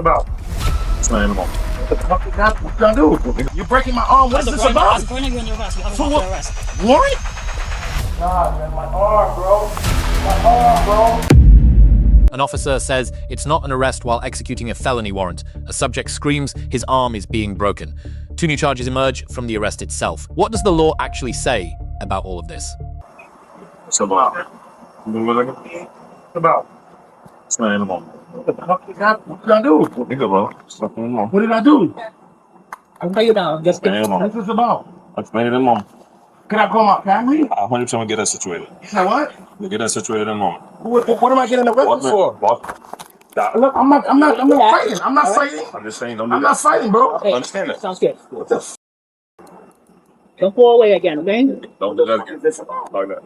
about? Explain them all. What the fuck you got? What you gonna do? You're breaking my arm. What is this about? Right now you're under arrest. You have a For warrant what? for arrest. Warrant? Nah, man, my arm, bro. My arm, bro. An officer says it's not an arrest while executing a felony warrant. A subject screams his arm is being broken. 2 new charges emerge from the arrest itself. What does the law actually say about all of this? What's about? What about? Explain them all. What the fuck you got? What you gonna do? Nigga, bro. Explain them all. What did I do? I'll tell you now. Just Explain them all. What's this about? Explain them all. Can I call my family? 100% will get that situated. You know what? We'll get that situated in a moment. What am I getting arrested for? Boss. Stop. Look, I'm not fighting. I'm not fighting. I'm just saying, don't do I'm that. not fighting, bro. Okay. Understand that. Sounds good. What the f***? Don't fall away again, okay? Don't do that again. is this about? Like that.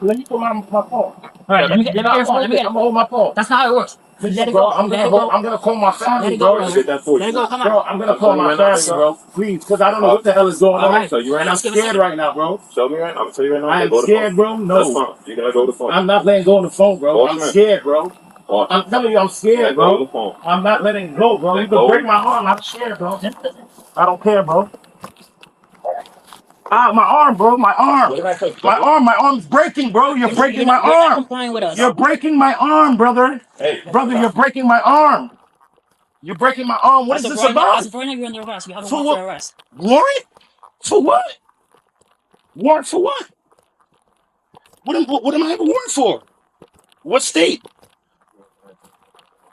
Let me put my phone. All right, let me get your phone. Let me get I'm gonna hold my phone. That's not how it works. Let it Bro, go. I'm Let it gonna go. I'm gonna call my Let family, it go. bro. I did that for Let you. it go. Come Bro, on. I'm gonna call my family, bro. Please, because I don't know what the hell is going on. So you right now? I'm scared right now, bro. Show me right now. I'm tell you right now. I am go to scared, phone. bro. That's No, fine. You gotta go to the phone. I'm not letting go of the phone, bro. Boss I'm man. scared, bro. Boss. I'm telling you, I'm scared, Go to the bro. phone. I'm not letting go, bro. You Let can go. break my arm. I'm scared, bro. I don't care, bro. My arm, bro. My arm. What did I say? My arm's breaking, bro. You're breaking my You're not arm. complying with us. You're breaking my arm, brother. Hey. Brother, you're breaking my arm. You're breaking my arm. What is this about? As of right now, you're under arrest. You have a For warrant what? for arrest. Warrant? For what? Warrant for what? What am I having a warrant for? What state?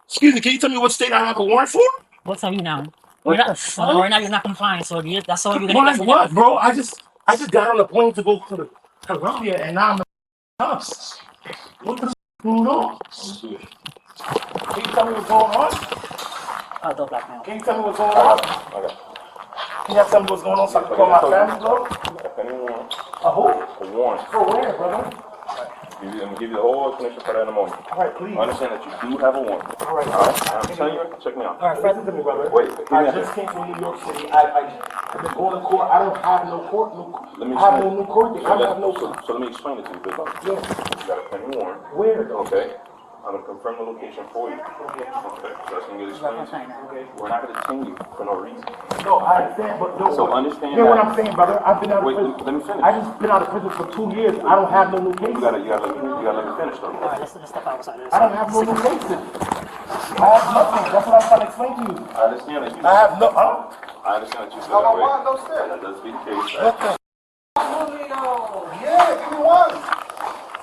Excuse me, can you tell me what state I have a warrant for? What's tell you now? What You're the not, fuck? right now, you're not complying, so that's all you're gonna Why get. what, bro? I just got on the plane to go to Colombia and now I'm in the house. What the f going on? Can you tell me what's going on? Oh, don't black now. Can you tell me what's going on? Okay. Can you tell me what's going on so I can call my family, bro? Anyone? A who? A warrant. For where, brother? I'm gonna give you the whole explanation for that in a moment. All right, please. Understand that you do have a warrant. All right. I'm telling you, check me out. All right, Listen to me, brother. Wait, I just came from New York City. I've been going to court. I don't have no court. Let me I have no explain. new court date. I have no court. So let me explain it to you, Big Buck. Yeah. You got a pending warrant. Where, though? Okay. I'm gonna confirm the location for you. Okay. Okay. So that's gonna get explained to you. Okay. We're not gonna detain you for no reason. No, I understand, but no. So understand Hear what that- I'm saying, brother. I've been out of Wait, prison. let me finish. I just been out of prison for 2 years. I don't have no new cases. You gotta let me finish though. All right, let's step outside of this. I don't have no new cases. I have nothing. That's what I'm trying to explain to you. I understand that you. I have no. I understand that you said that way. That does be the case. What the? Yeah, give me one.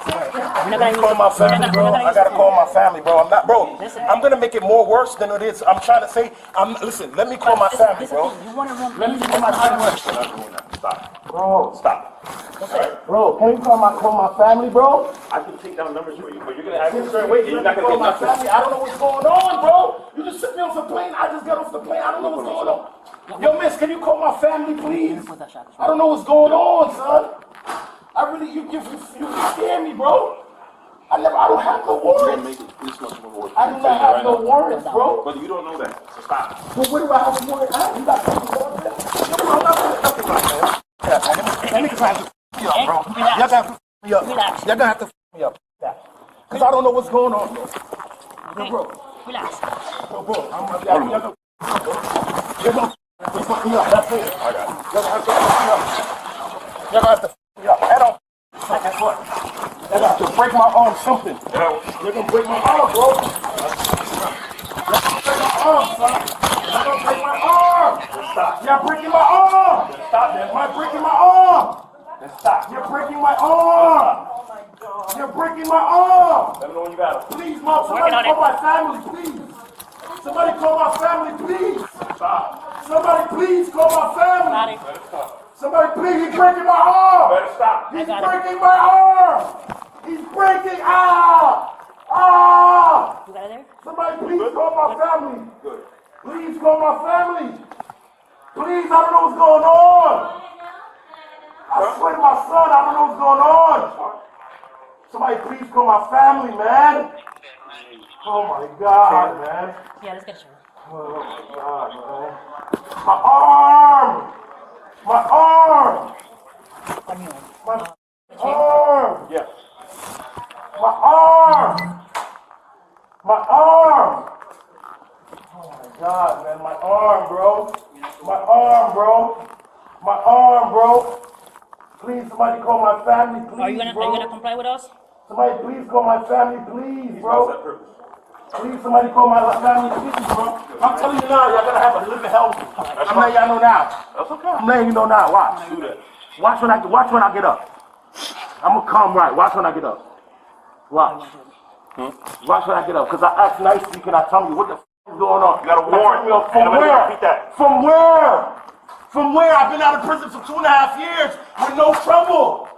We're not gonna Call my family, bro. I gotta call my family, bro. I'm not, bro. I'm gonna make it more worse than it is. I'm trying to say. Listen. Let me call my family, bro. You want to run? Let me call my family. We're not doing that. Stop. Bro, Stop. bro, can you call my family, bro? I can take down numbers for you, but you're gonna have Can to you certain way. You're not gonna call get my nothing. family? I don't know what's going on, bro. You just sent me off the plane. I just got off the plane. I don't know what's going on. Yo, miss, can you call my family, please? I don't know what's going on, son. I really, you scare me, bro. I don't have no You're gonna warrants. make it this much more work. I do not have no warrants, bro. But you don't know that, so stop. Well, where do I have a warrant? You got something going on? I'm not doing nothing right now. Yeah, man. That niggas have to f me up, bro. Y'all got to f me up. Relax. Y'all gonna have to f me up. Because I don't know what's going on, bro. Yo, bro. Relax. Yo, bro. Y'all gonna f me up. That's it. I got it. Y'all gonna have to f me up. Y'all gonna have to f me up. Head on. That's what. Y'all gonna have to break my arm something. You're gonna break my arm, bro. You're gonna break my arm, son. You're gonna break my arm. Stop. You're breaking my arm. Stop, man. You're breaking my arm. Stop. You're breaking my arm. You're breaking my arm. Let me know when you got it. Please, mom. Somebody call my family, please. Somebody call my family, please. Stop. Somebody please call my family. Let it stop. Somebody please, he's breaking my arm. Let it stop. He's breaking my arm. He's breaking. Ah. You got it there? Somebody please call my family. Good. Please call my family. Please, I don't know what's going on. I swear to my son, I don't know what's going on. Somebody please call my family, man. Oh my God, man. Yeah, let's get you. Oh my God, man. My arm. My arm. My arm. Yes. My arm. My arm. God, man, my arm, bro. My arm, bro. My arm, bro. Please, somebody call my family, please, Are you gonna comply with us? Somebody please call my family, please, bro. Please, somebody call my family, please, bro. I'm telling you now, y'all gotta have a living healthy. I'm letting y'all know now. That's okay. I'm letting you know now. Watch. Do that. Watch when I get up. I'm gonna come right. Watch when I get up. Watch. Watch when I get up. Cause I asked nicely, can I tell you what the f is going on? You got a warrant. From where? Repeat that. From where? From where? I've been out of prison for 2.5 years with no trouble.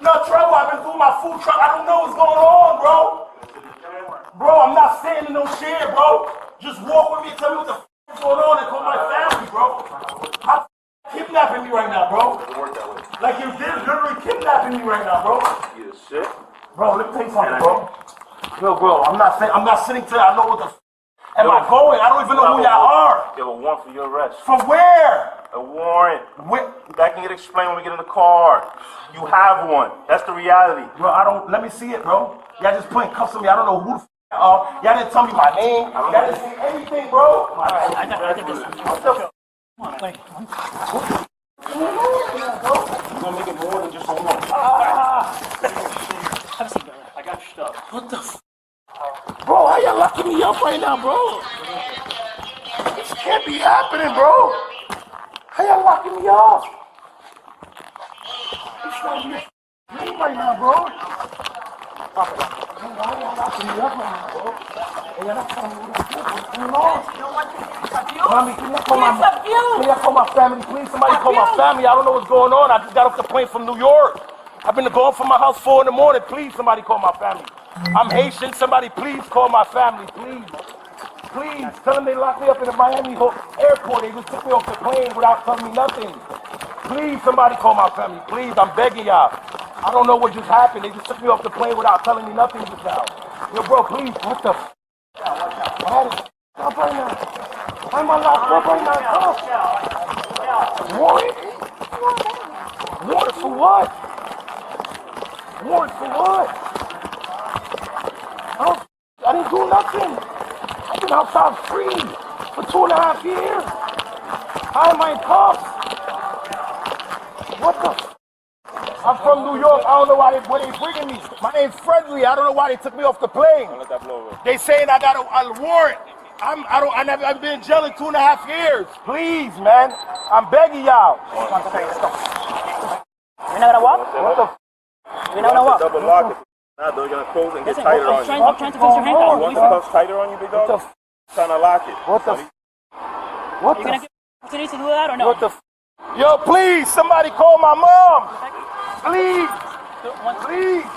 No trouble. I've been through my food truck. I don't know what's going on, bro. Bro, I'm not sitting in no chair, bro. Just walk with me and tell me what the f is going on and call my family, bro. How kidnapping me right now, bro? Like you're literally kidnapping me right now, bro. You shit. Bro, let me tell you something, bro. Yo, bro, I'm not sitting till I know what the f am I going. I don't even know who y'all are. You have a warrant for your arrest. From where? A warrant. Where? That can get explained when we get in the car. You have one. That's the reality. Bro, let me see it, bro. Y'all just putting cuffs on me. I don't know who the f y'all didn't tell me my name. Y'all didn't say anything, bro. I got this. What the f? Come on, wait. You're gonna make it more than just a warrant. Have a seat, brother. I got your stuff. What the f? Bro, how y'all locking me up right now, bro? This can't be happening, bro. How y'all locking me up? This can't be happening right now, bro. How y'all locking me up right now, bro? Hey, y'all not telling me what's going on. Mommy, can y'all call my family, please? Somebody call my family. I don't know what's going on. I just got off the plane from New York. I've been going from my house 4 in the morning. Please, somebody call my family. I'm Haitian. Somebody please call my family, please. Please, tell them they locked me up in the Miami airport. They just took me off the plane without telling me nothing. Please, somebody call my family, please. I'm begging y'all. I don't know what just happened. They just took me off the plane without telling me nothing just now. Yo, bro, please, what the f? I had it up right now. Why am I locked up right now? Warrant? Warrant for what? Warrant for what? I didn't do nothing. I've been outside free for 2.5 years. How am I in cuffs? What the f? I'm from New York. I don't know where they bringing me. My name's Friendly. I don't know why they took me off the plane. They saying I got a warrant. I've been in jail in 2.5 years. Please, man. I'm begging y'all. You're not gonna walk? What the f? You're not gonna walk? Double lock it. Now they're gonna close and get Listen, tighter I'm on trying you. to fix your handcuffs. You want the cuffs tighter on you, big dog? What the f? Trying to lock it. What the f? What You're the gonna f? give opportunity to do that or no? What the f? Yo, please, somebody call my mom. Please. Please.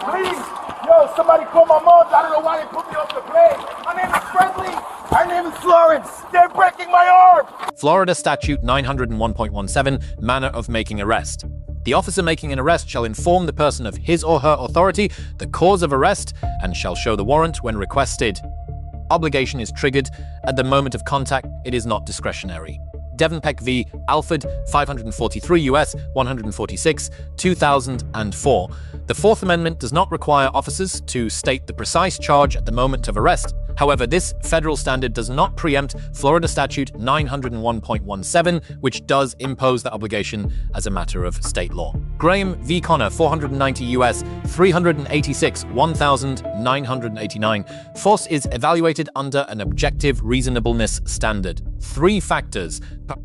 Please. Yo, somebody call my mom. I don't know why they put me off the plane. My name is Friendly. Her name is Florence. They're breaking my arm. Florida Statute 901.17, Manner of Making Arrest. The officer making an arrest shall inform the person of his or her authority, the cause of arrest, and shall show the warrant when requested. Obligation is triggered. At the moment of contact, it is not discretionary. Devon Peck v. Alford, 543 U.S. 146, 2004. The Fourth Amendment does not require officers to state the precise charge at the moment of arrest. However, this federal standard does not preempt Florida Statute 901.17, which does impose the obligation as a matter of state law. Graham v. Connor, 490 U.S. 386, 1989. Force is evaluated under an objective reasonableness standard. 3 factors: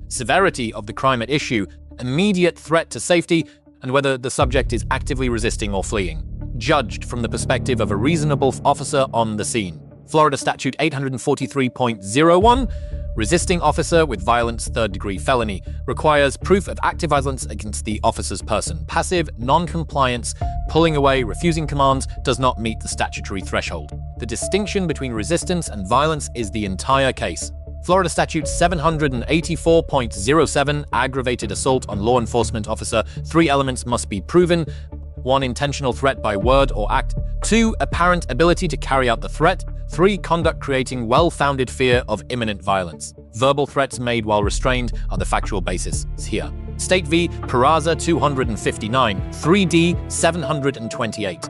severity of the crime at issue, immediate threat to safety, and whether the subject is actively resisting or fleeing, judged from the perspective of a reasonable officer on the scene. Florida Statute 843.01, resisting officer with violence, 3rd-degree felony, requires proof of active violence against the officer's person. Passive non-compliance, pulling away, refusing commands does not meet the statutory threshold. The distinction between resistance and violence is the entire case. Florida Statute 784.07, aggravated assault on law enforcement officer. 3 elements must be proven. 1, intentional threat by word or act. 2, apparent ability to carry out the threat. 3, conduct creating well-founded fear of imminent violence. Verbal threats made while restrained are the factual basis here. State v. Peraza 259, 3D 728.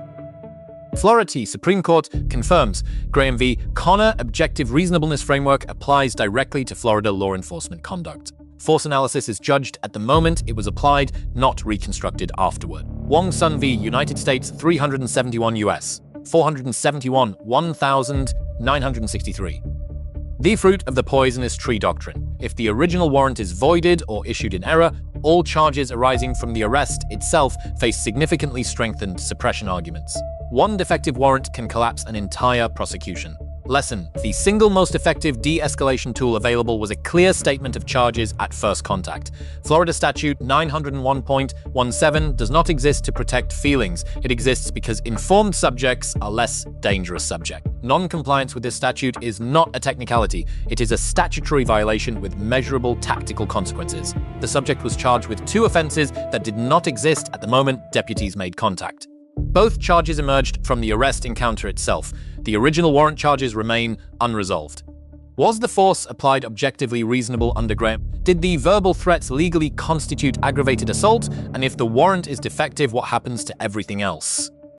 Florida Supreme Court confirms Graham v. Connor objective reasonableness framework applies directly to Florida law enforcement conduct. Force analysis is judged at the moment it was applied, not reconstructed afterward. Wong Sun v. United States 371 U.S. 471 1963. The fruit of the poisonous tree doctrine. If the original warrant is voided or issued in error, all charges arising from the arrest itself face significantly strengthened suppression arguments. One defective warrant can collapse an entire prosecution. Lesson: the single most effective de-escalation tool available was a clear statement of charges at first contact. Florida Statute 901.17 does not exist to protect feelings. It exists because informed subjects are less dangerous subjects. Non-compliance with this statute is not a technicality. It is a statutory violation with measurable tactical consequences. The subject was charged with 2 offenses that did not exist at the moment deputies made contact. Both charges emerged from the arrest encounter itself. The original warrant charges remain unresolved. Was the force applied objectively reasonable under Graham? Did the verbal threats legally constitute aggravated assault? And if the warrant is defective, what happens to everything else?